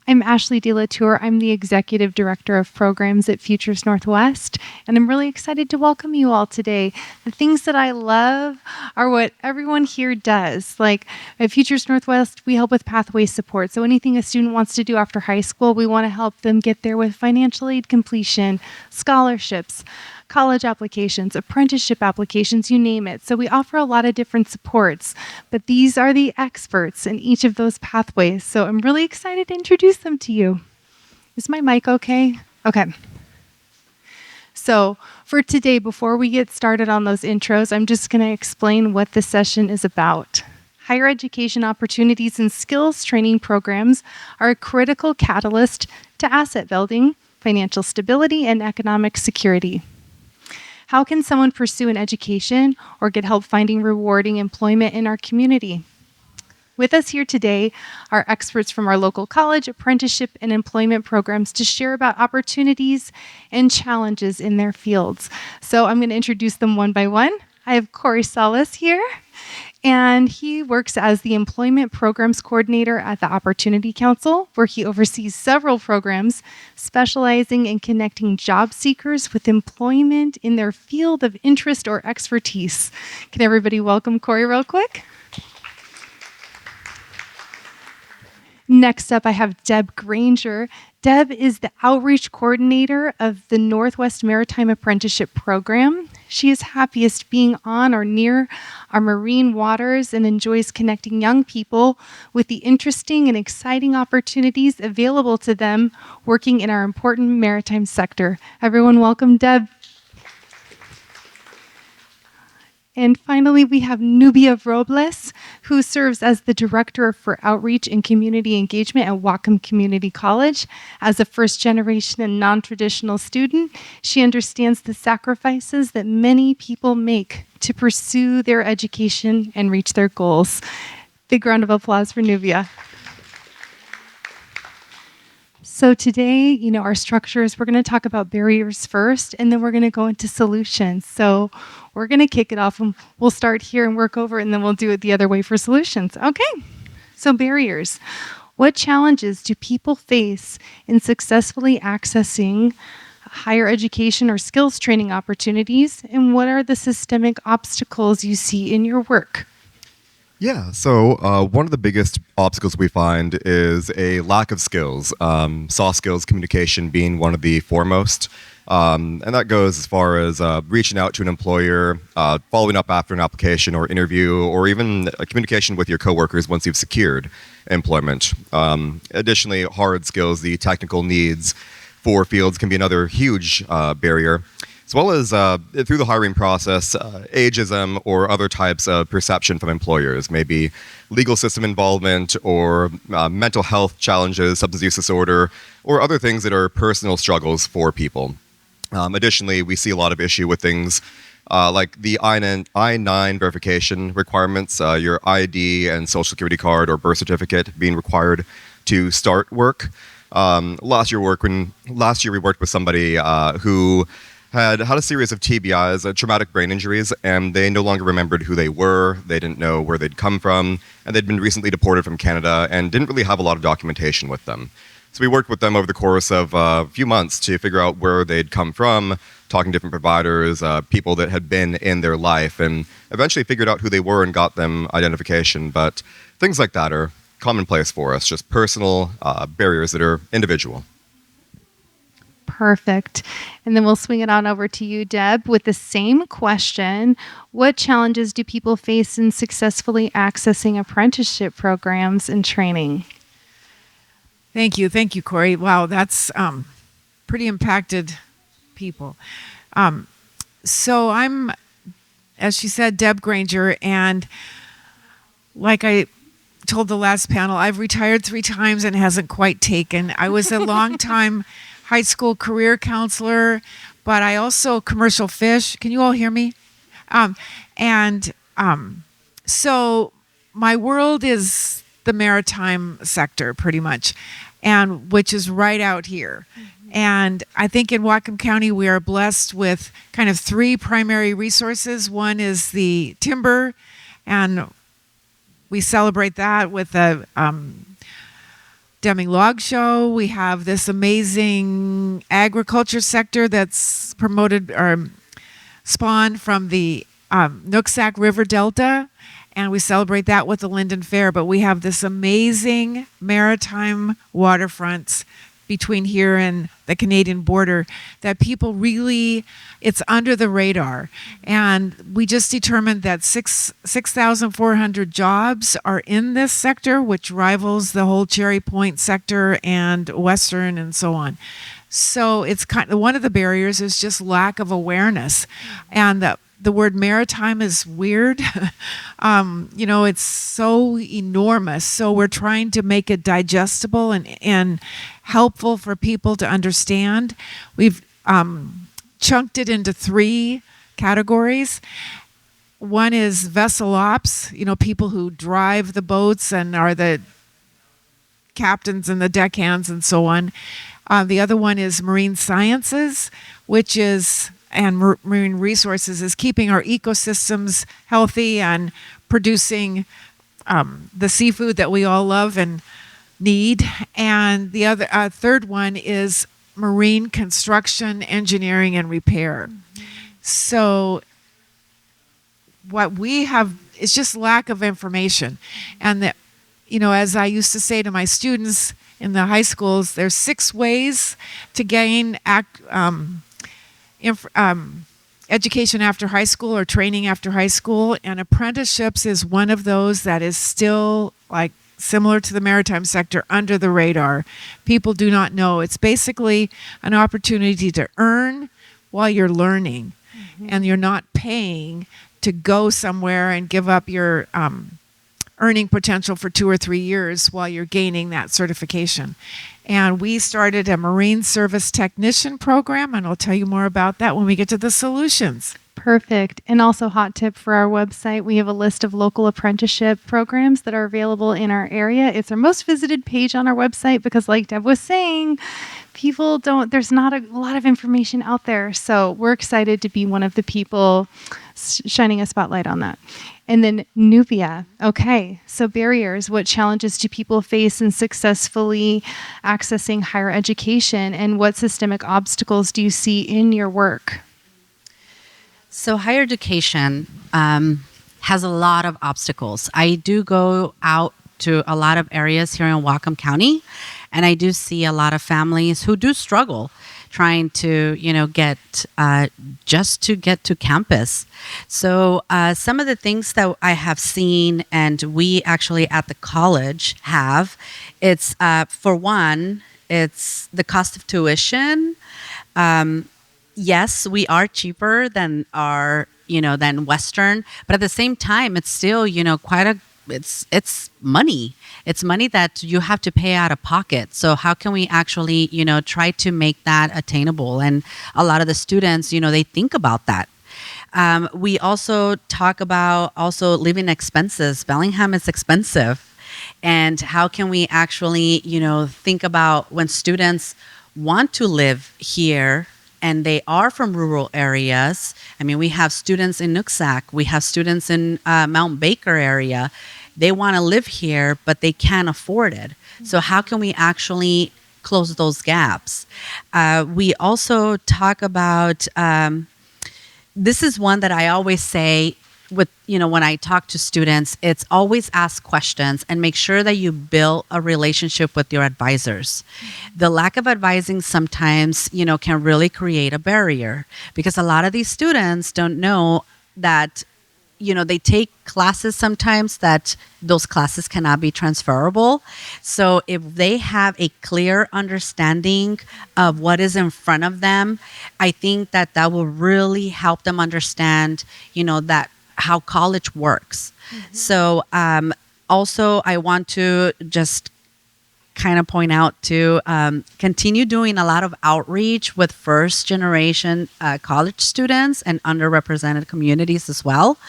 I'm Ashley DeLatour. I'm the Executive Director of Programs at Futures Northwest, and I'm really excited to welcome you all today. The things that I love are what everyone here does. Like at Futures Northwest, we help with pathway support. So anything a student wants to do after high school, we want to help them get there with financial aid completion, scholarships, college applications, apprenticeship applications, you name it. So we offer a lot of different supports, but these are the experts in each of those pathways. So I'm really excited to introduce them to you. Is my mic okay? Okay. So for today, before we get started on those intros, I'm just going to explain what this session is about. Higher education opportunities and skills training programs are a critical catalyst to asset building, financial stability, and economic security. How can someone pursue an education or get help finding rewarding employment in our community? With us here today are experts from our local college, apprenticeship, and employment programs to share about opportunities and challenges in their fields. So I'm going to introduce them one by one. I have Corey Salas here, and he works as the Employment Programs Coordinator at the Opportunity Council, where he oversees several programs specializing in connecting job seekers with employment in their field of interest or expertise. Can everybody welcome Corey real quick? Next up, I have Deb Granger. Deb is the outreach coordinator of the Northwest Maritime Apprenticeship Program. She is happiest being on or near our marine waters and enjoys connecting young people with the interesting and exciting opportunities available to them working in our important maritime sector. Everyone welcome Deb. And finally, we have Nubia Robles, who serves as the Director for Outreach and Community Engagement at Whatcom Community College. As a first-generation and non-traditional student, she understands the sacrifices that many people make to pursue their education and reach their goals. Big round of applause for Nubia. So today, our structure is we're going to talk about barriers first, and then we're going to go into solutions. So we're going to kick it off, and we'll start here and work over, and then we'll do it the other way for solutions. Okay, so barriers. What challenges do people face in successfully accessing higher education or skills training opportunities, and what are the systemic obstacles you see in your work? Yeah, so one of the biggest obstacles we find is a lack of skills, soft skills, communication being one of the foremost. And that goes as far as reaching out to an employer, following up after an application or interview, or even communication with your coworkers once you've secured employment. Additionally, hard skills, the technical needs for fields can be another huge barrier, as well as through the hiring process, ageism or other types of perception from employers, maybe legal system involvement or mental health challenges, substance use disorder, or other things that are personal struggles for people. Additionally, we see a lot of issue with things like the I-9 verification requirements, your ID and social security card or birth certificate being required to start work. Last year we worked with somebody who had a series of TBIs, traumatic brain injuries, and they no longer remembered who they were, they didn't know where they'd come from, and they'd been recently deported from Canada and didn't really have a lot of documentation with them. So we worked with them over the course of a few months to figure out where they'd come from, talking to different providers, people that had been in their life, and eventually figured out who they were and got them identification. But things like that are commonplace for us, just personal barriers that are individual. Perfect. And then we'll swing it on over to you, Deb, with the same question. What challenges do people face in successfully accessing apprenticeship programs and training? Thank you, Corey. Wow, that's pretty impacted people. So I'm, as she said, Deb Granger, and like I told the last panel, I've retired 3 times and hasn't quite taken. I was a long time high school career counselor, but I also commercial fish. Can you all hear me? So my world is the maritime sector pretty much, and which is right out here. And I think in Whatcom County, we are blessed with kind of 3 primary resources. One is the timber, and we celebrate that with a Deming Log Show. We have this amazing agriculture sector that's promoted or spawned from the Nooksack River Delta, and we celebrate that with the Linden Fair. But we have this amazing maritime waterfronts between here and the Canadian border that people really, it's under the radar. And we just determined that 6,400 jobs are in this sector, which rivals the whole Cherry Point sector and Western and so on. So it's kind of, one of the barriers is just lack of awareness. And the word maritime is weird. It's so enormous. So we're trying to make it digestible and helpful for people to understand. We've chunked it into 3 categories. One is vessel ops, people who drive the boats and are the captains and the deckhands and so on. The other one is marine sciences, which is, and marine resources, is keeping our ecosystems healthy and producing the seafood that we all love and need. And the other third one is marine construction, engineering, and repair. So what we have is just lack of information. And that, as I used to say to my students in the high schools, there's 6 ways to gain education after high school or training after high school, and apprenticeships is one of those that is still similar to the maritime sector, under the radar. People do not know. It's basically an opportunity to earn while you're learning, and you're not paying to go somewhere and give up your earning potential for 2 or 3 years while you're gaining that certification. And we started a marine service technician program, and I'll tell you more about that when we get to the solutions. Perfect. And also, hot tip for our website, we have a list of local apprenticeship programs that are available in our area. It's our most visited page on our website because, like Deb was saying, there's not a lot of information out there. So we're excited to be one of the people shining a spotlight on that. And then Nubia. Okay, so barriers. What challenges do people face in successfully accessing higher education, and what systemic obstacles do you see in your work? So higher education has a lot of obstacles. I do go out to a lot of areas here in Whatcom County, and I do see a lot of families who do struggle trying to, get to campus. So some of the things that I have seen, and we actually at the college have, it's for one, it's the cost of tuition. Yes, we are cheaper than than Western, but at the same time, it's still, it's money. It's money that you have to pay out of pocket. So how can we actually, try to make that attainable? And a lot of the students, they think about that. We also talk about living expenses. Bellingham is expensive. And how can we actually, think about when students want to live here and they are from rural areas. I mean, we have students in Nooksack. We have students in Mount Baker area. They want to live here, but they can't afford it. So how can we actually close those gaps? We also talk about, this is one that I always say with, when I talk to students, it's always ask questions and make sure that you build a relationship with your advisors. The lack of advising sometimes, can really create a barrier because a lot of these students don't know that they take classes sometimes that those classes cannot be transferable. So if they have a clear understanding of what is in front of them, I think that will really help them understand, that how college works. Mm-hmm. So also I want to just kind of point out to continue doing a lot of outreach with first generation college students and underrepresented communities as well.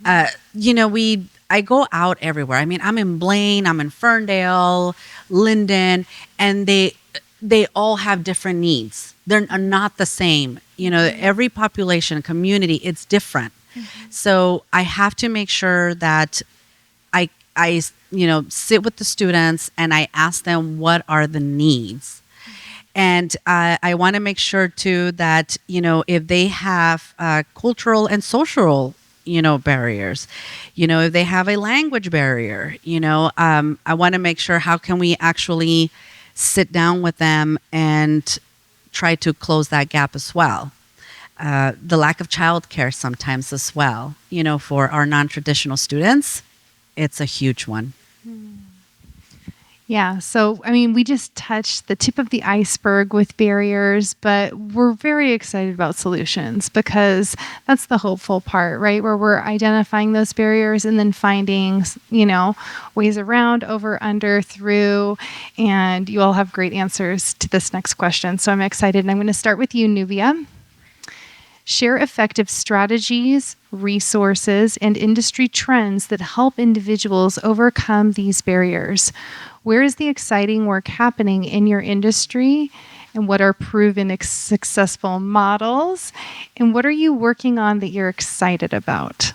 I go out everywhere. I mean, I'm in Blaine, I'm in Ferndale, Linden, and they all have different needs. They're not the same. Every population, community, it's different. Mm-hmm. So I have to make sure that sit with the students and I ask them what are the needs. And I want to make sure too that, if they have cultural and social, barriers, if they have a language barrier, I want to make sure how can we actually sit down with them and try to close that gap as well. The lack of childcare sometimes as well, for our non-traditional students, it's a huge one. Yeah. So, I mean, we just touched the tip of the iceberg with barriers, but we're very excited about solutions because that's the hopeful part, right? Where we're identifying those barriers and then finding, ways around, over, under, through. And you all have great answers to this next question. So I'm excited. And I'm going to start with you, Nubia. Share effective strategies, resources, and industry trends that help individuals overcome these barriers. Where is the exciting work happening in your industry? And what are proven successful models? And what are you working on that you're excited about?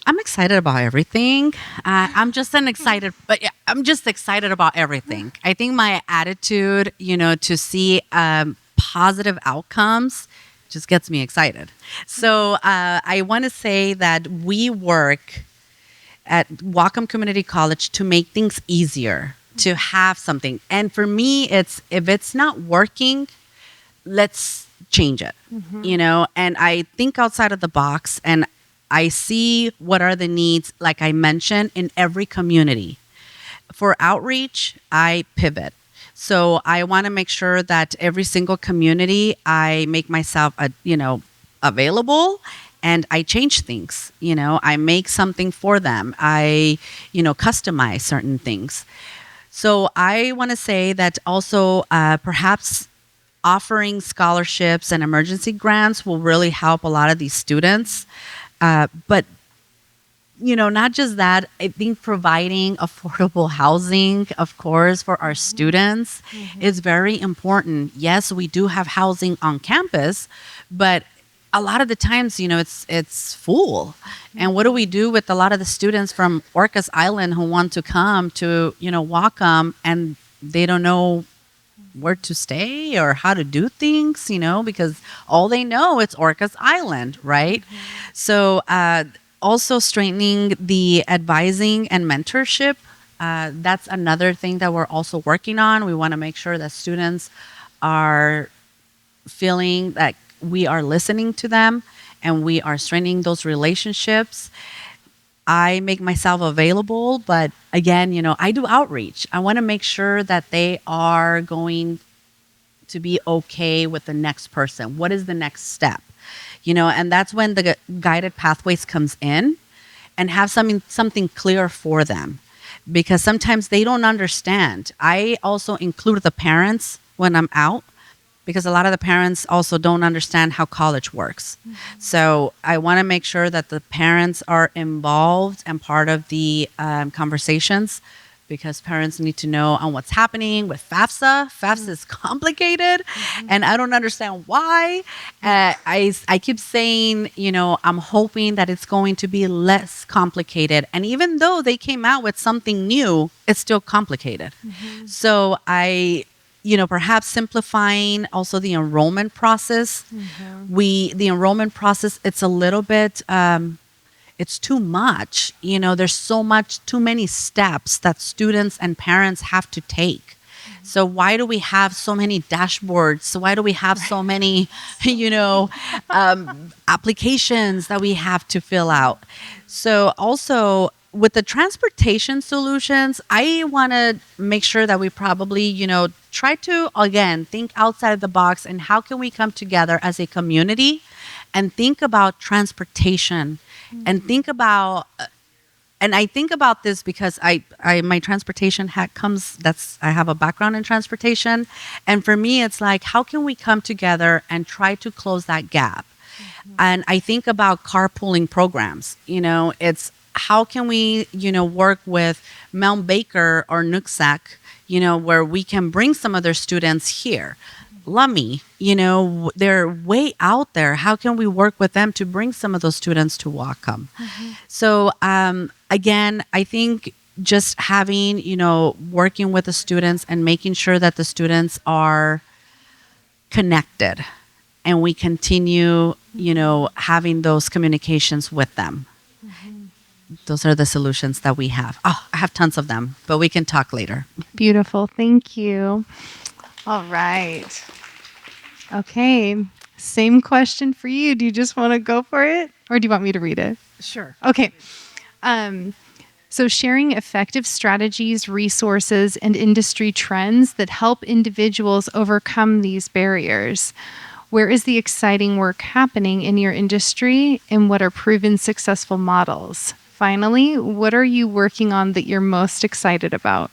I'm excited about everything. I'm just excited about everything. I think my attitude, to see positive outcomes just gets me excited. So I want to say that we work at Whatcom Community College to make things easier, to have something. And for me, it's if it's not working, let's change it, and I think outside of the box and I see what are the needs, like I mentioned, in every community. For outreach, I pivot. So I want to make sure that every single community, I make myself, available, and I change things. I make something for them. I, customize certain things. So I want to say that also perhaps offering scholarships and emergency grants will really help a lot of these students. But not just that, I think providing affordable housing, of course, for our students is very important. Yes, we do have housing on campus, but a lot of the times, it's full. And what do we do with a lot of the students from Orcas Island who want to come to, Whatcom, and they don't know where to stay or how to do things, because all they know it's Orcas Island, right? So also strengthening the advising and mentorship. That's another thing that we're also working on. We want to make sure that students are feeling that we are listening to them and we are strengthening those relationships. I make myself available, but again, I do outreach. I want to make sure that they are going to be okay with the next person. What is the next step? And that's when the guided pathways comes in, and have something clear for them, because sometimes they don't understand. I also include the parents when I'm out, because a lot of the parents also don't understand how college works. So I want to make sure that the parents are involved and part of the conversations, because parents need to know on what's happening with FAFSA. FAFSA is complicated, and I don't understand why. I keep saying, I'm hoping that it's going to be less complicated. And even though they came out with something new, it's still complicated. So perhaps simplifying also the enrollment process. The enrollment process, it's a little bit, it's too much. There's too many steps that students and parents have to take. So why do we have so many dashboards? Why do we have so many, applications that we have to fill out? So also, with the transportation solutions, I want to make sure that we probably, try to, again, think outside of the box, and how can we come together as a community and think about transportation and think about, and I think about this because my transportation hat I have a background in transportation. And for me, it's like, how can we come together and try to close that gap? And I think about carpooling programs. It's, how can we, work with Mount Baker or Nooksack, where we can bring some of their students here. Lummi, they're way out there. How can we work with them to bring some of those students to Whatcom? So again, I think just having, working with the students and making sure that the students are connected and we continue, having those communications with them. Those are the solutions that we have. Oh, I have tons of them, but we can talk later. Beautiful. Thank you. All right. Okay. Same question for you. Do you just want to go for it or do you want me to read it? Sure. Okay. So sharing effective strategies, resources, and industry trends that help individuals overcome these barriers. Where is the exciting work happening in your industry and what are proven successful models? Finally, what are you working on that you're most excited about?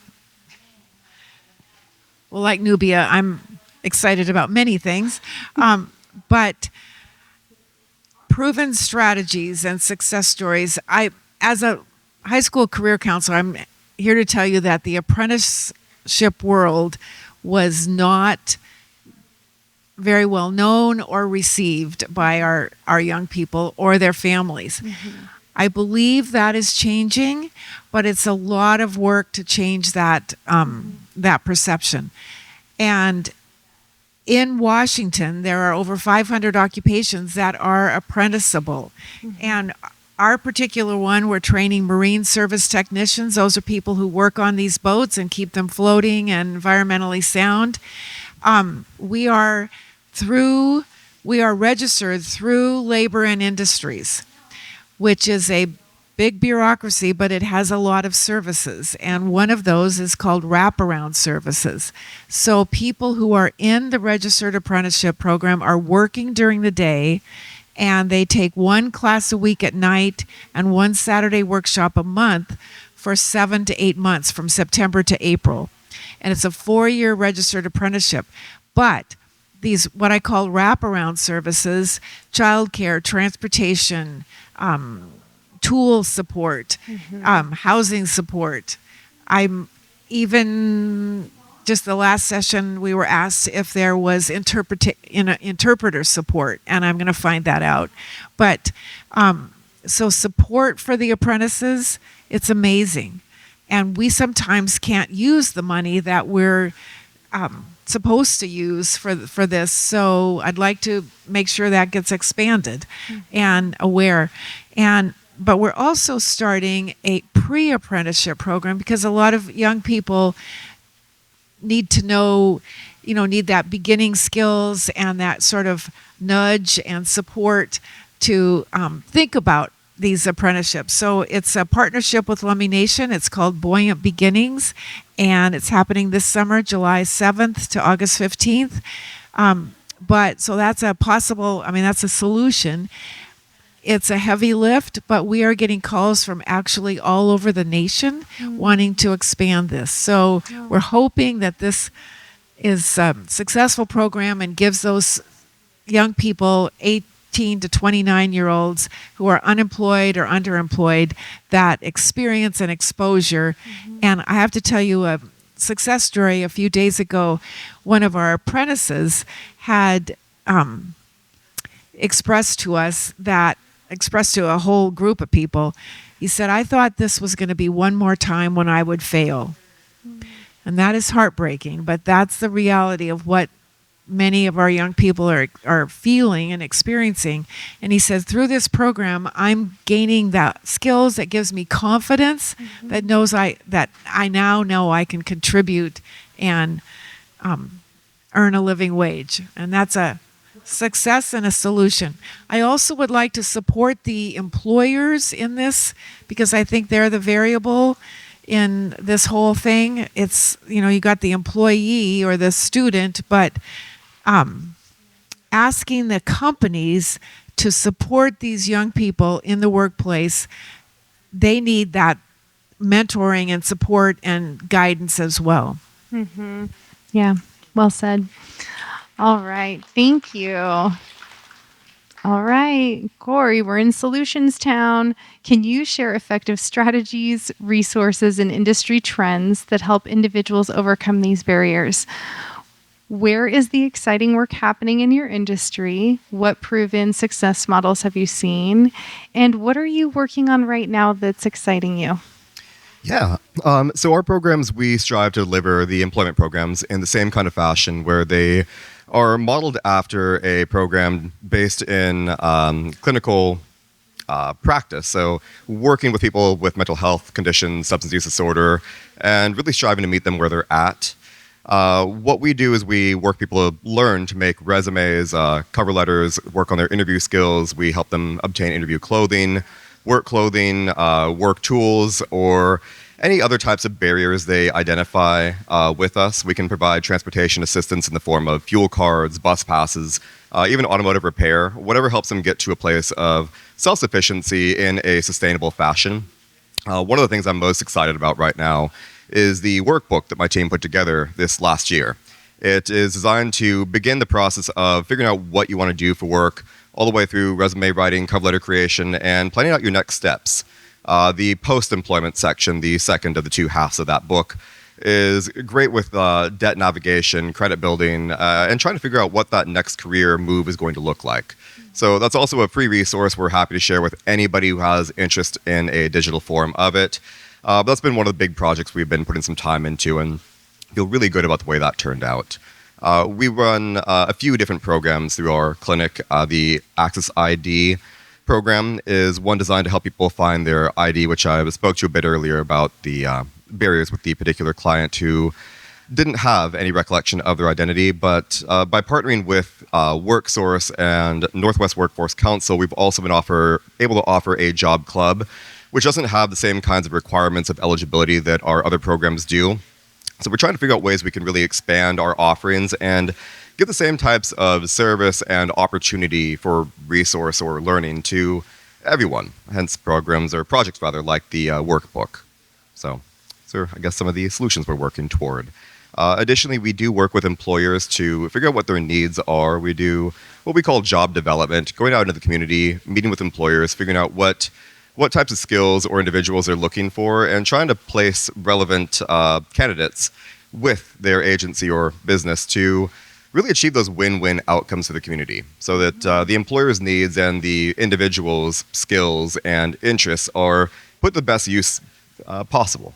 Well, like Nubia, I'm excited about many things, but proven strategies and success stories. As a high school career counselor, I'm here to tell you that the apprenticeship world was not very well known or received by our young people or their families. I believe that is changing, but it's a lot of work to change that that perception. And in Washington, there are over 500 occupations that are apprenticeable. And our particular one, we're training marine service technicians. Those are people who work on these boats and keep them floating and environmentally sound. We are registered through Labor and Industries, which is a big bureaucracy, but it has a lot of services. And one of those is called wraparound services. So people who are in the registered apprenticeship program are working during the day, and they take one class a week at night and one Saturday workshop a month for 7 to 8 months from September to April. And it's a 4-year registered apprenticeship. But these, what I call wraparound services, childcare, transportation, tool support, housing support. I'm even just the last session we were asked if there was interpreter support, and I'm going to find that out. But so support for the apprentices, it's amazing, and we sometimes can't use the money that we're supposed to use for this. So I'd like to make sure that gets expanded and aware. But we're also starting a pre-apprenticeship program because a lot of young people need to know, need that beginning skills and that sort of nudge and support to think about these apprenticeships. So it's a partnership with Lummi Nation. It's called Buoyant Beginnings, and it's happening this summer, July 7th to August 15th. But so that's a possible, that's a solution. It's a heavy lift, but we are getting calls from actually all over the nation wanting to expand this. So we're hoping that this is a successful program and gives those young people, 18 to 29-year-olds who are unemployed or underemployed, that experience and exposure. And I have to tell you a success story. A few days ago, one of our apprentices had expressed to a whole group of people, he said, I thought this was going to be one more time when I would fail. And that is heartbreaking, but that's the reality of what many of our young people are feeling and experiencing. And he says, through this program, I'm gaining that skills that gives me confidence, that knows that I now know I can contribute and earn a living wage. And that's a success and a solution. I also would like to support the employers in this because I think they're the variable in this whole thing. It's, you got the employee or the student, but asking the companies to support these young people in the workplace, they need that mentoring and support and guidance as well. Yeah, well said. All right. Thank you. All right. Corey, we're in Solutions Town. Can you share effective strategies, resources, and industry trends that help individuals overcome these barriers? Where is the exciting work happening in your industry? What proven success models have you seen? And what are you working on right now that's exciting you? Yeah. So our programs, we strive to deliver the employment programs in the same kind of fashion where they are modeled after a program based in clinical practice. So working with people with mental health conditions, substance use disorder, and really striving to meet them where they're at. What we do is we work people to learn to make resumes, cover letters, work on their interview skills. We help them obtain interview clothing, work tools, or any other types of barriers they identify with us. We can provide transportation assistance in the form of fuel cards, bus passes, even automotive repair, whatever helps them get to a place of self-sufficiency in a sustainable fashion. One of the things I'm most excited about right now is the workbook that my team put together this last year. It is designed to begin the process of figuring out what you want to do for work, all the way through resume writing, cover letter creation, and planning out your next steps. The post-employment section, the second of the two halves of that book, is great with debt navigation, credit building, and trying to figure out what that next career move is going to look like. So that's also a free resource we're happy to share with anybody who has interest in a digital form of it. But that's been one of the big projects we've been putting some time into and feel really good about the way that turned out. We run a few different programs through our clinic. The Access ID program is one designed to help people find their ID, which I spoke to a bit earlier about the barriers with the particular client who didn't have any recollection of their identity. But by partnering with WorkSource and Northwest Workforce Council, we've also been able to offer a job club, which doesn't have the same kinds of requirements of eligibility that our other programs do. So we're trying to figure out ways we can really expand our offerings and give the same types of service and opportunity for resource or learning to everyone. Hence programs or projects rather like the workbook. So I guess some of the solutions we're working toward. Additionally, we do work with employers to figure out what their needs are. We do what we call job development, going out into the community, meeting with employers, figuring out what types of skills or individuals they're looking for, and trying to place relevant candidates with their agency or business to really achieve those win-win outcomes for the community so that the employer's needs and the individual's skills and interests are put to the best use possible.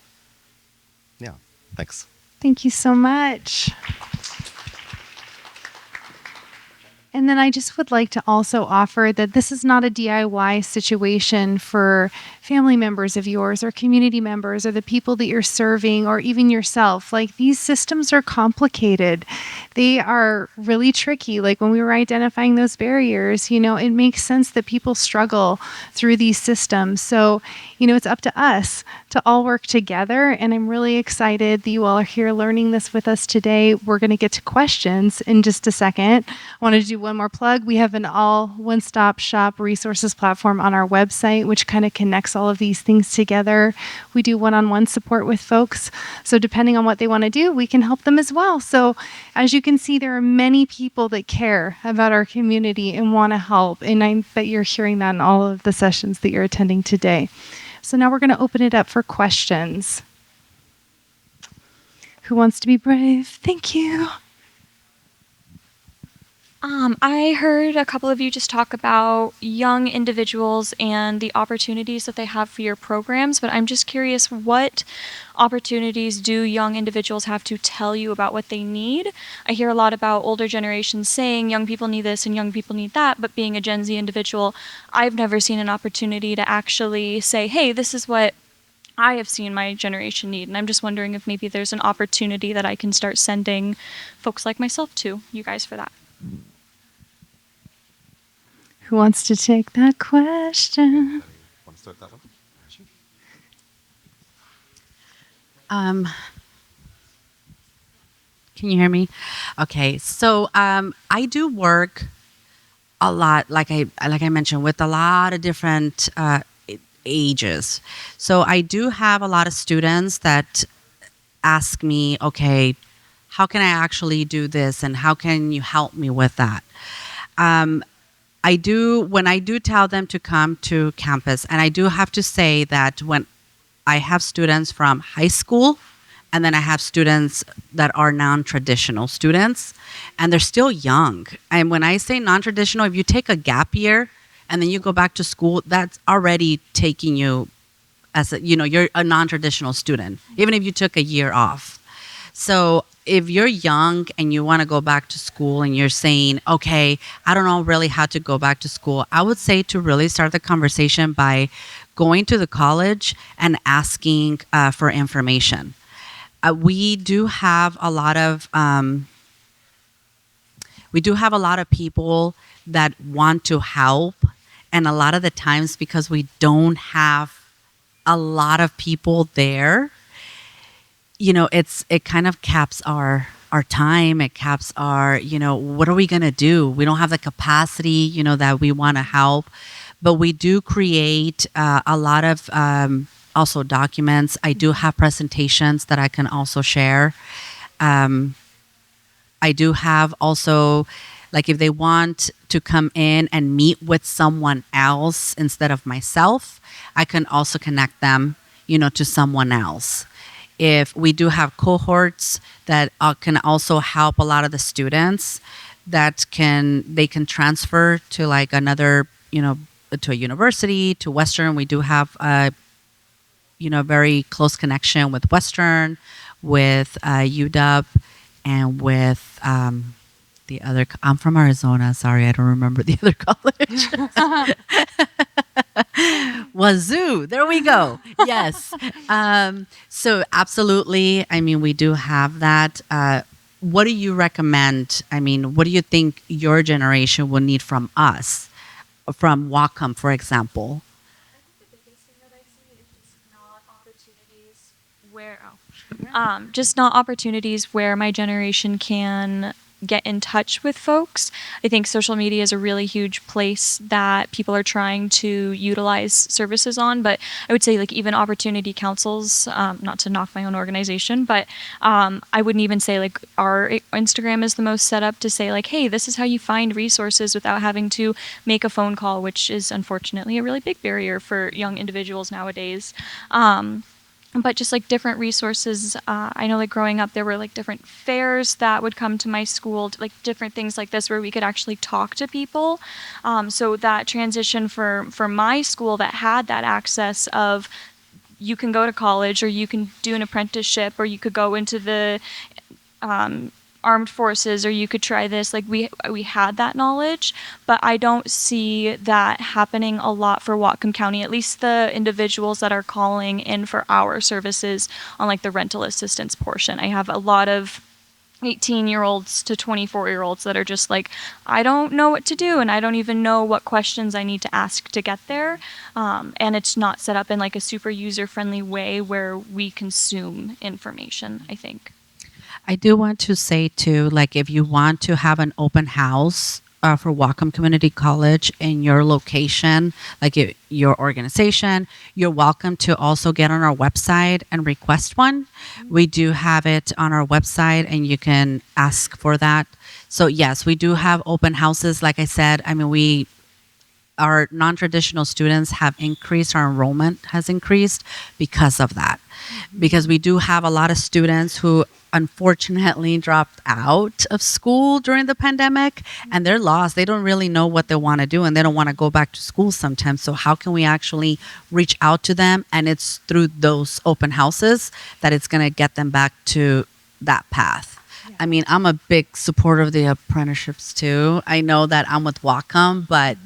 Yeah, thanks. Thank you so much. And then I just would like to also offer that this is not a DIY situation for family members of yours or community members or the people that you're serving or even yourself. Like, these systems are complicated. They are really tricky. Like when we were identifying those barriers, it makes sense that people struggle through these systems. So, it's up to us to all work together. And I'm really excited that you all are here learning this with us today. We're going to get to questions in just a second. I wanted to do one more plug. We have an all one-stop shop resources platform on our website, which kind of connects all of these things together. We do one-on-one support with folks. So depending on what they want to do, we can help them as well. So as you can see, there are many people that care about our community and want to help. And I bet you're hearing that in all of the sessions that you're attending today. So now we're going to open it up for questions. Who wants to be brave? Thank you. I heard a couple of you just talk about young individuals and the opportunities that they have for your programs, but I'm just curious, what opportunities do young individuals have to tell you about what they need? I hear a lot about older generations saying young people need this and young people need that, but being a Gen Z individual, I've never seen an opportunity to actually say, hey, this is what I have seen my generation need. And I'm just wondering if maybe there's an opportunity that I can start sending folks like myself to you guys for that. Who wants to take that question? Want to start that one? Can you hear me? Okay, so I do work a lot, like I mentioned, with a lot of different ages. So I do have a lot of students that ask me, okay, how can I actually do this, and how can you help me with that? When I do tell them to come to campus, and I do have to say that when I have students from high school and then I have students that are non-traditional students, and they're still young. And when I say non-traditional, if you take a gap year and then you go back to school, that's already taking you as a, you're a non-traditional student, even if you took a year off. So if you're young and you want to go back to school and you're saying, okay, I don't know really how to go back to school, I would say to really start the conversation by going to the college and asking for information. We do have a lot of people that want to help, and a lot of the times because we don't have a lot of people there, it kind of caps our time. It caps our, what are we going to do? We don't have the capacity, that we want to help, but we do create a lot of also documents. I do have presentations that I can also share. I do have also, like, if they want to come in and meet with someone else instead of myself, I can also connect them, to someone else. If we do have cohorts that can also help a lot of the students, they can transfer to like another, to a university, to Western. We do have a, very close connection with Western, with UW, and with the other. I'm from Arizona. Sorry, I don't remember the other college. Wazoo. There we go. Yes. So absolutely. I mean, we do have that. What do you recommend? I mean, what do you think your generation will need from us, from Whatcom, for example? The biggest thing that I see is just not opportunities where my generation can get in touch with folks. I think social media is a really huge place that people are trying to utilize services on, but I would say like even opportunity councils, not to knock my own organization, but I wouldn't even say like our Instagram is the most set up to say like, hey, this is how you find resources without having to make a phone call, which is unfortunately a really big barrier for young individuals nowadays. But just like different resources, I know like growing up there were like different fairs that would come to my school, like different things like this where we could actually talk to people. So that transition for my school that had that access of you can go to college or you can do an apprenticeship or you could go into the armed forces or you could try this, like we had that knowledge, but I don't see that happening a lot for Whatcom County, at least the individuals that are calling in for our services on like the rental assistance portion. I have a lot of 18-year-olds to 24-year-olds that are just like, I don't know what to do and I don't even know what questions I need to ask to get there. And it's not set up in like a super user-friendly way where we consume information, I think. I do want to say too, like if you want to have an open house for Whatcom Community College in your location, like your organization, you're welcome to also get on our website and request one. We do have it on our website and you can ask for that. So yes, we do have open houses. Like I said, I mean, our non-traditional students have increased, our enrollment has increased because of that. Because we do have a lot of students who unfortunately dropped out of school during the pandemic and they're lost. They don't really know what they want to do and they don't want to go back to school sometimes. So how can we actually reach out to them? And it's through those open houses that it's going to get them back to that path. Yeah. I mean, I'm a big supporter of the apprenticeships too. I know that I'm with Whatcom, but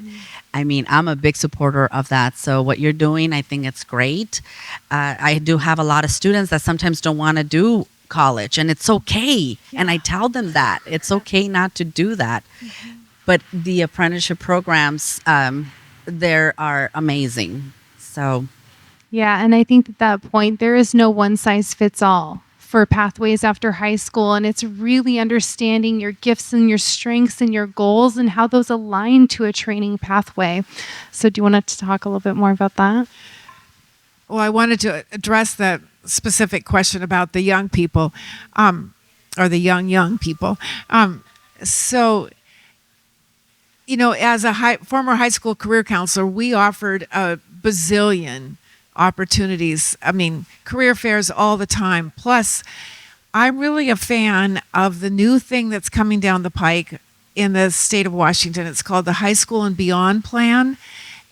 I mean, I'm a big supporter of that. So what you're doing, I think it's great. I do have a lot of students that sometimes don't want to do college and it's okay. Yeah. And I tell them that it's okay not to do that. Mm-hmm. But the apprenticeship programs, they are amazing. So. Yeah. And I think at that point, there is no one size fits all for pathways after high school. And it's really understanding your gifts and your strengths and your goals and how those align to a training pathway. So do you want to talk a little bit more about that? Well, I wanted to address that specific question about the young people, or the young people. So, as a former high school career counselor, we offered a bazillion opportunities. I mean, career fairs all the time. Plus, I'm really a fan of the new thing that's coming down the pike in the state of Washington. It's called the High School and Beyond Plan.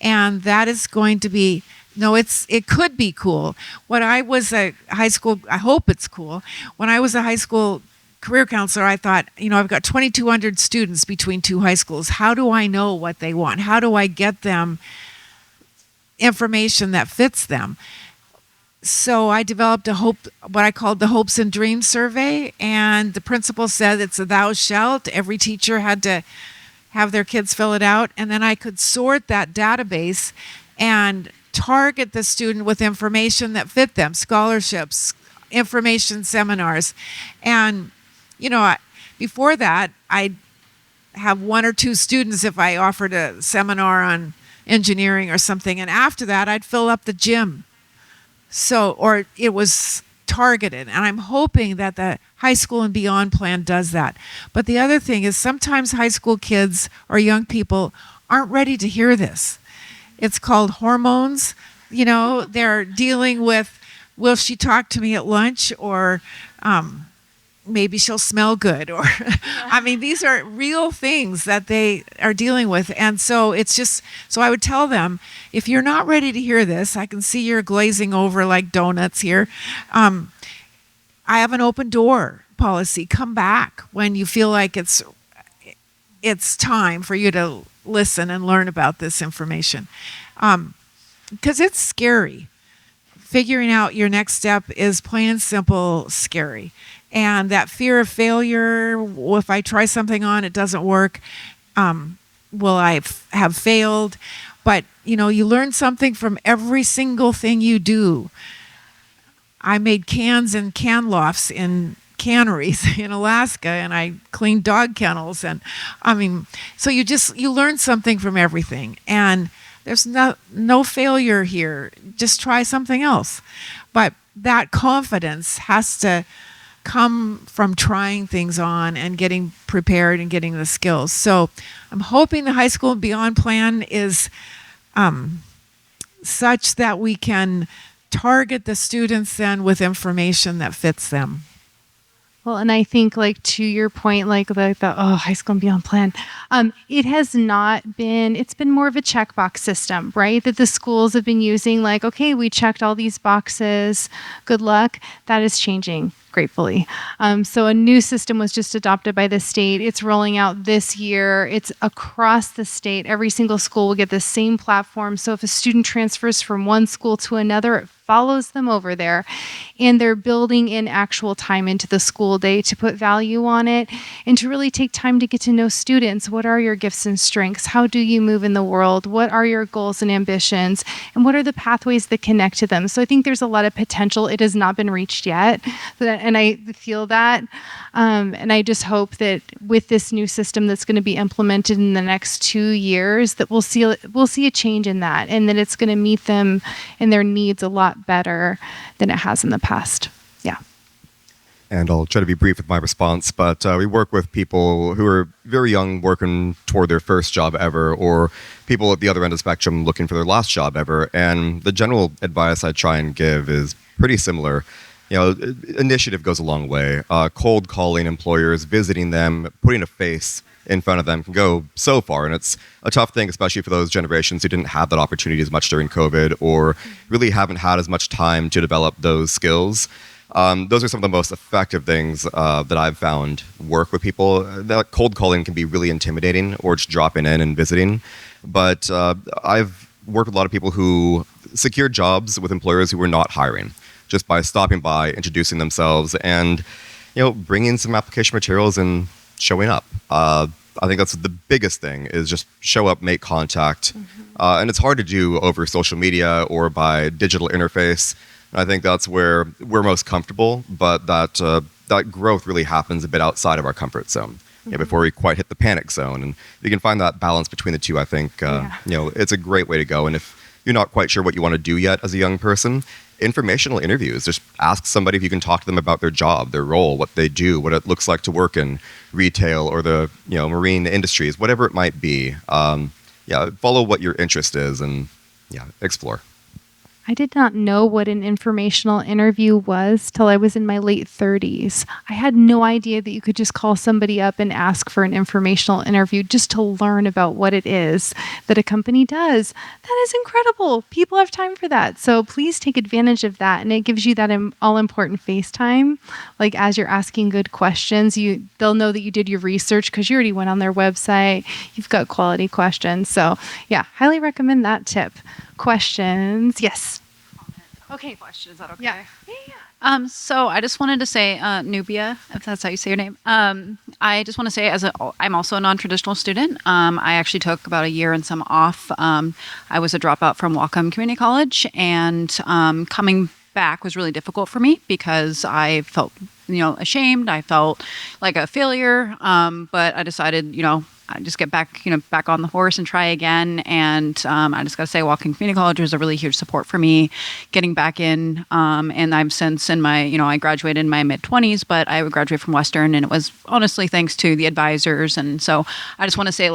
And that is going to be, no, it could be cool. When I was a high school, I hope it's cool. When I was a high school career counselor, I thought, I've got 2,200 students between two high schools. How do I know what they want? How do I get them information that fits them? So I developed what I called the Hopes and Dreams survey, and the principal said it's a thou shalt. Every teacher had to have their kids fill it out, and then I could sort that database and target the student with information that fit them, scholarships, information seminars. And, before that, I'd have one or two students if I offered a seminar on engineering or something, and after that, I'd fill up the gym. Or it was targeted, and I'm hoping that the High School and Beyond plan does that. But the other thing is sometimes high school kids or young people aren't ready to hear this. It's called hormones. They're dealing with, will she talk to me at lunch, or maybe she'll smell good, or I mean, these are real things that they are dealing with. And so so I would tell them, if you're not ready to hear this, I can see you're glazing over like donuts here. I have an open door policy. Come back when you feel like it's time for you to listen and learn about this information. Because it's scary. Figuring out your next step is plain and simple scary. And that fear of failure, if I try something on, it doesn't work, will I have failed? But, you learn something from every single thing you do. I made cans and can lofts in canneries in Alaska, and I cleaned dog kennels. And so you learn something from everything. And there's no failure here. Just try something else. But that confidence has to come from trying things on and getting prepared and getting the skills. So I'm hoping the High School and Beyond plan is such that we can target the students then with information that fits them. Well, and I think, to your point, the High School and Beyond plan, it has not been, it's been more of a checkbox system, right? That the schools have been using, okay, we checked all these boxes, good luck. That is changing, gratefully. So a new system was just adopted by the state. It's rolling out this year. It's across the state. Every single school will get the same platform. So if a student transfers from one school to another, it follows them over there, and they're building in actual time into the school day to put value on it and to really take time to get to know students. What are your gifts and strengths? How do you move in the world? What are your goals and ambitions? And what are the pathways that connect to them? So I think there's a lot of potential. It has not been reached yet, and I feel that. And I just hope that with this new system that's going to be implemented in the next 2 years, that we'll see a change in that, and that it's going to meet them and their needs a lot better than it has in the past. Yeah. And I'll try to be brief with my response, but we work with people who are very young, working toward their first job ever, or people at the other end of the spectrum looking for their last job ever. And the general advice I try and give is pretty similar. Initiative goes a long way. Cold calling employers, visiting them, putting a face in front of them can go so far. And it's a tough thing, especially for those generations who didn't have that opportunity as much during COVID, or really haven't had as much time to develop those skills. Those are some of the most effective things that I've found work with people. That cold calling can be really intimidating, or just dropping in and visiting. But I've worked with a lot of people who secured jobs with employers who were not hiring, just by stopping by, introducing themselves, and bringing some application materials and showing up. I think that's the biggest thing, is just show up, make contact. And it's hard to do over social media or by digital interface. And I think that's where we're most comfortable, but that growth really happens a bit outside of our comfort zone, before we quite hit the panic zone. And if you can find that balance between the two, I think it's a great way to go. And if you're not quite sure what you want to do yet as a young person, informational interviews. Just ask somebody if you can talk to them about their job, their role, what they do, what it looks like to work in retail or the marine industries, whatever it might be. Follow what your interest is and explore. I did not know what an informational interview was till I was in my late 30s. I had no idea that you could just call somebody up and ask for an informational interview just to learn about what it is that a company does. That is incredible. People have time for that. So please take advantage of that. And it gives you that all important face time. Like as you're asking good questions, they'll know that you did your research because you already went on their website. You've got quality questions. So yeah, highly recommend that tip. Questions? Yes. Okay. Question, is that okay? Yeah. So I just wanted to say, Nubia, if that's how you say your name. I just want to say, I'm also a non-traditional student. I actually took about a year and some off. I was a dropout from Wacom Community College, and coming back was really difficult for me because I felt, ashamed. I felt like a failure. But I decided, I just get back, back on the horse and try again. And I just got to say, Walking Community College was a really huge support for me getting back in. And I'm since in my, I graduated in my mid-20s, but I graduated from Western, and it was honestly thanks to the advisors. And so I just want to say,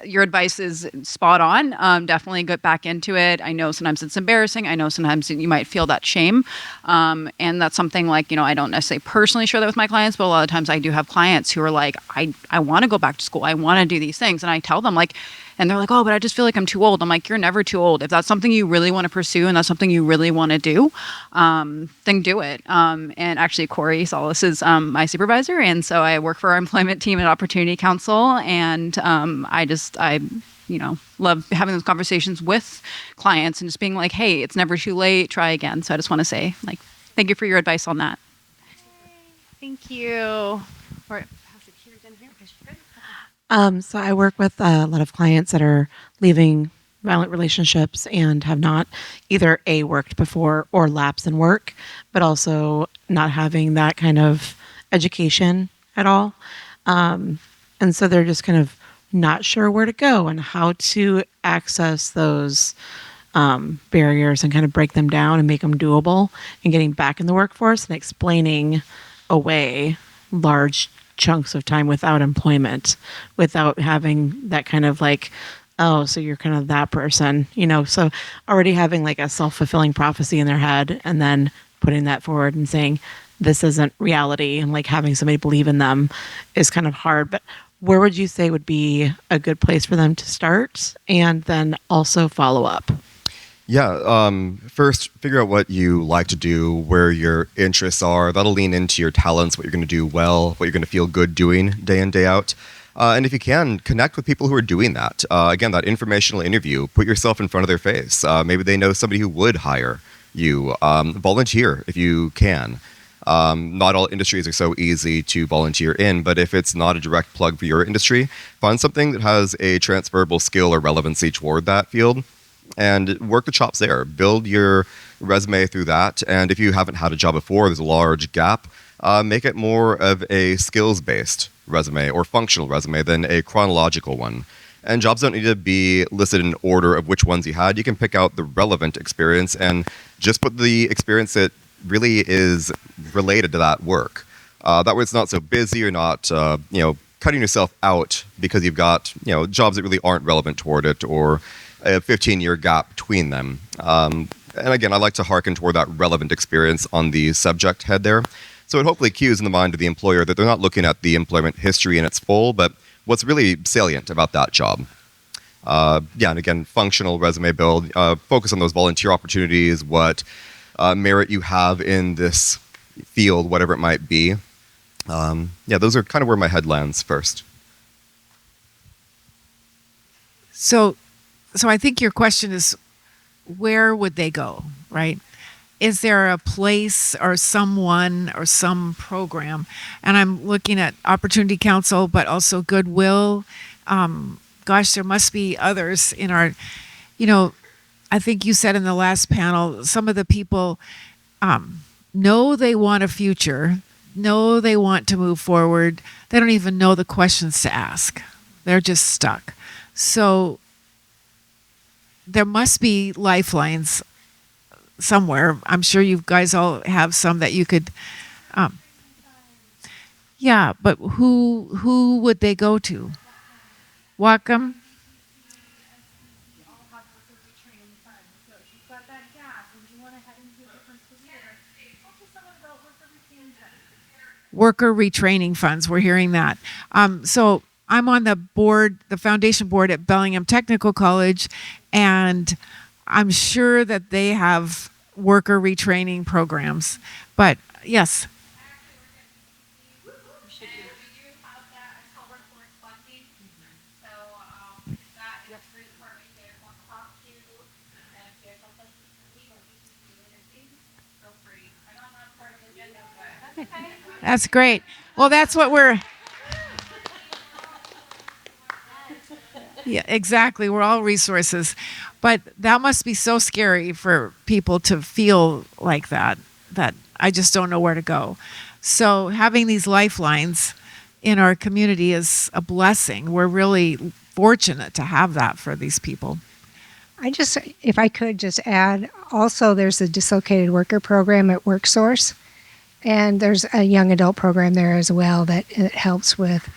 your advice is spot on. Definitely get back into it. I know sometimes it's embarrassing. I know sometimes you might feel that shame. And that's something I don't necessarily personally share that with my clients, but a lot of times I do have clients who are like, I want to go back to school. I want to do these things. And I tell them and they're like, oh, but I just feel like I'm too old. I'm like, you're never too old. If that's something you really want to pursue and that's something you really want to do, then do it. And actually Corey Solis is my supervisor. And so I work for our employment team at Opportunity Council. And I love having those conversations with clients and just being like, hey, it's never too late. Try again. So I just want to say thank you for your advice on that. Thank you. So I work with a lot of clients that are leaving violent relationships and have not either worked before or lapsed in work, but also not having that kind of education at all. And so they're just kind of not sure where to go and how to access those barriers and kind of break them down and make them doable, and getting back in the workforce and explaining away large chunks of time without employment, without having that kind of oh, so you're kind of that person, so already having a self-fulfilling prophecy in their head and then putting that forward and saying, this isn't reality, and having somebody believe in them is kind of hard. But where would you say would be a good place for them to start and then also follow up? Yeah, first, figure out what you like to do, where your interests are. That'll lean into your talents, what you're going to do well, what you're going to feel good doing day in, day out. And if you can, connect with people who are doing that. Again, that informational interview, put yourself in front of their face. Maybe they know somebody who would hire you. Volunteer if you can. Not all industries are so easy to volunteer in, but if it's not a direct plug for your industry, find something that has a transferable skill or relevancy toward that field, and work the chops there. Build your resume through that. And if you haven't had a job before, there's a large gap, make it more of a skills-based resume or functional resume than a chronological one. And jobs don't need to be listed in order of which ones you had. You can pick out the relevant experience and just put the experience that really is related to that work. That way it's not so busy. You're not, cutting yourself out because you've got, jobs that really aren't relevant toward it, or a 15-year gap between them. And again, I like to hearken toward that relevant experience on the subject head there. So it hopefully cues in the mind of the employer that they're not looking at the employment history in its full, but what's really salient about that job. And again, functional resume build. Focus on those volunteer opportunities, what merit you have in this field, whatever it might be. Those are kind of where my head lands first. So I think your question is, where would they go, right? Is there a place or someone or some program? And I'm looking at Opportunity Council, but also Goodwill. There must be others in our, I think you said in the last panel, some of the people know they want a future, know they want to move forward. They don't even know the questions to ask. They're just stuck. So there must be lifelines somewhere. I'm sure you guys all have some that you could. But who would they go to? Wacom? worker retraining funds. We're hearing that. So I'm on the board, the foundation board at Bellingham Technical College, and I'm sure that they have worker retraining programs. But yes. That's great. Well, that's what we're. Yeah, exactly. We're all resources. But that must be so scary for people to feel like that I just don't know where to go. So having these lifelines in our community is a blessing. We're really fortunate to have that for these people. If I could just add, also there's a dislocated worker program at WorkSource, and there's a young adult program there as well that it helps with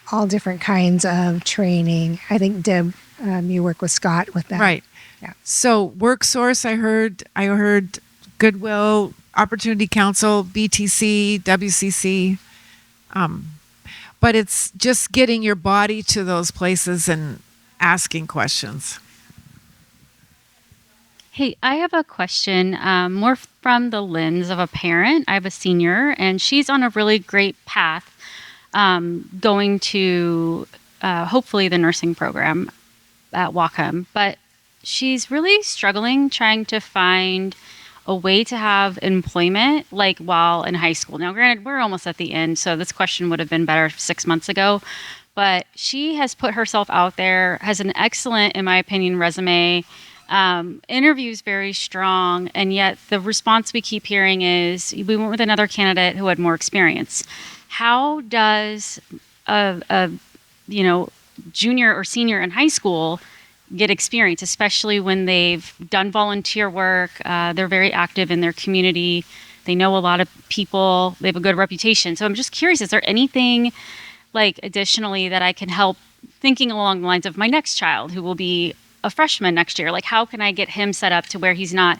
all different kinds of training. I think Deb, you work with Scott with that. Right. Yeah. So WorkSource, I heard Goodwill, Opportunity Council, BTC, WCC. But it's just getting your body to those places and asking questions. Hey, I have a question, more from the lens of a parent. I have a senior, and she's on a really great path going to hopefully the nursing program at Wacom. But she's really struggling trying to find a way to have employment like while in high school. Now, granted, we're almost at the end, so this question would have been better 6 months ago. But she has put herself out there, has an excellent, in my opinion, resume. Interviews very strong, and yet the response we keep hearing is we went with another candidate who had more experience. How does a junior or senior in high school get experience, especially when they've done volunteer work? They're very active in their community. They know a lot of people. They have a good reputation. So I'm just curious, is there anything like additionally that I can help, thinking along the lines of my next child who will be a freshman next year? Like, how can I get him set up to where he's not,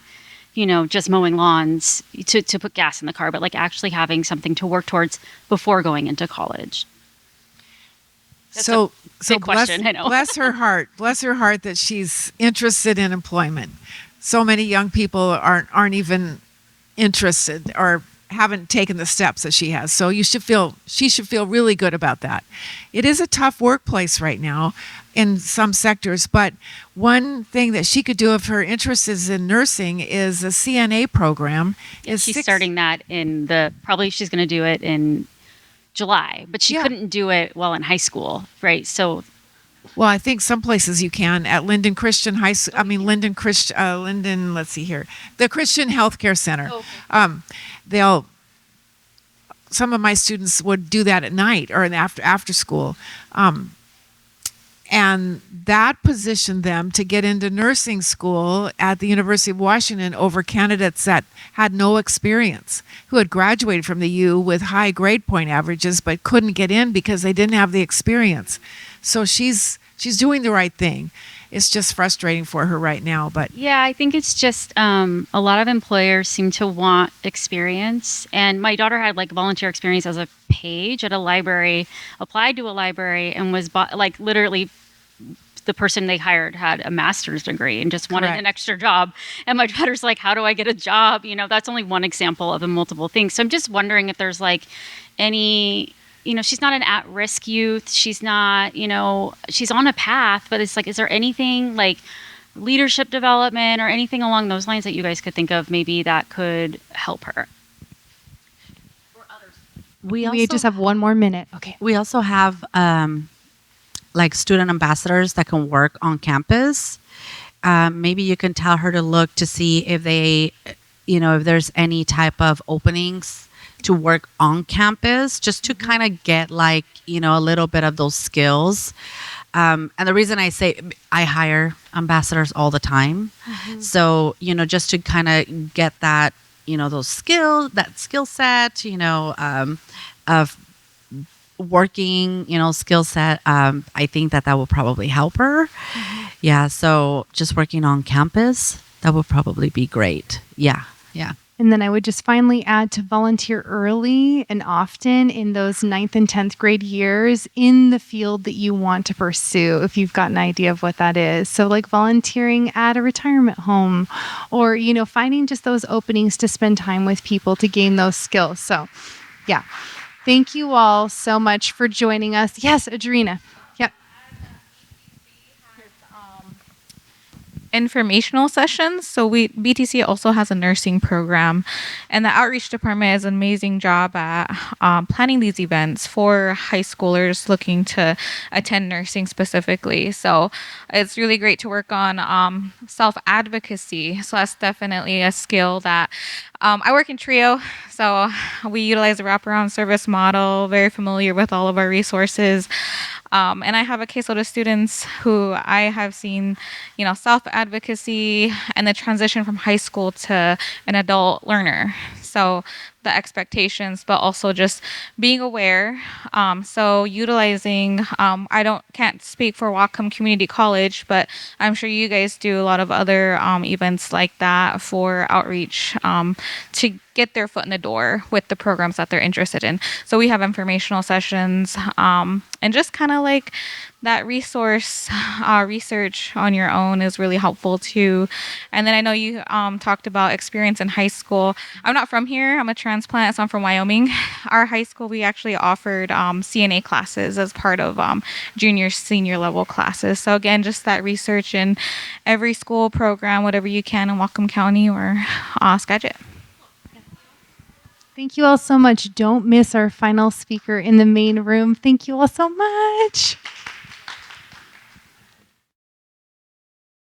just mowing lawns to put gas in the car, but like actually having something to work towards before going into college? That's a big question, I know. Bless her heart that she's interested in employment. So many young people aren't even interested or haven't taken the steps that she has. So she should feel really good about that. It is a tough workplace right now in some sectors, but one thing that she could do if her interest is in nursing is a CNA program. She's starting that probably she's going to do it in July, but she couldn't do it while in high school, right? So, well, I think some places you can at Linden Christian High School. Linden. Let's see here, the Christian Healthcare Center. Okay. Some of my students would do that at night or after school, and that positioned them to get into nursing school at the University of Washington over candidates that had no experience, who had graduated from the U with high grade point averages but couldn't get in because they didn't have the experience. So she's doing the right thing. It's just frustrating for her right now, but yeah, I think it's just a lot of employers seem to want experience. And my daughter had like volunteer experience as a page at a library, applied to a library, and was literally the person they hired had a master's degree and just wanted an extra job. And my daughter's like, how do I get a job? That's only one example of the multiple things. So I'm just wondering if there's like any. She's not an at-risk youth. She's not, she's on a path, but it's like, is there anything like leadership development or anything along those lines that you guys could think of maybe that could help her? We just have 1 more minute. Okay. We also have like student ambassadors that can work on campus. Maybe you can tell her to look to see if if there's any type of openings to work on campus, just to kind of get a little bit of those skills. And the reason I say I hire ambassadors all the time. Mm-hmm. So, just to kind of get that, those skills, that skill set, of working, skill set. I think that will probably help her. Mm-hmm. Yeah. So just working on campus, that would probably be great. Yeah. Yeah. And then I would just finally add to volunteer early and often in those 9th and 10th grade years in the field that you want to pursue, if you've got an idea of what that is. So, like volunteering at a retirement home or, finding just those openings to spend time with people to gain those skills. So, yeah. Thank you all so much for joining us. Yes, Adrena. Yep. Informational sessions. So BTC also has a nursing program, and the outreach department does an amazing job at planning these events for high schoolers looking to attend nursing specifically. So it's really great to work on self-advocacy. So that's definitely a skill that I work in TRIO, so we utilize the wraparound service model, very familiar with all of our resources. And I have a caseload of students who I have seen, self-advocacy and the transition from high school to an adult learner. So the expectations, but also just being aware. So utilizing, can't speak for Whatcom Community College, but I'm sure you guys do a lot of other events like that for outreach to get their foot in the door with the programs that they're interested in. So we have informational sessions and just kind of like that resource research on your own is really helpful too. And then I know you talked about experience in high school. I'm not from here. I'm a transplant, so I'm from Wyoming. Our high school, we actually offered CNA classes as part of junior, senior level classes. So again, just that research in every school program, whatever you can in Whatcom County or Skagit. Thank you all so much. Don't miss our final speaker in the main room. Thank you all so much.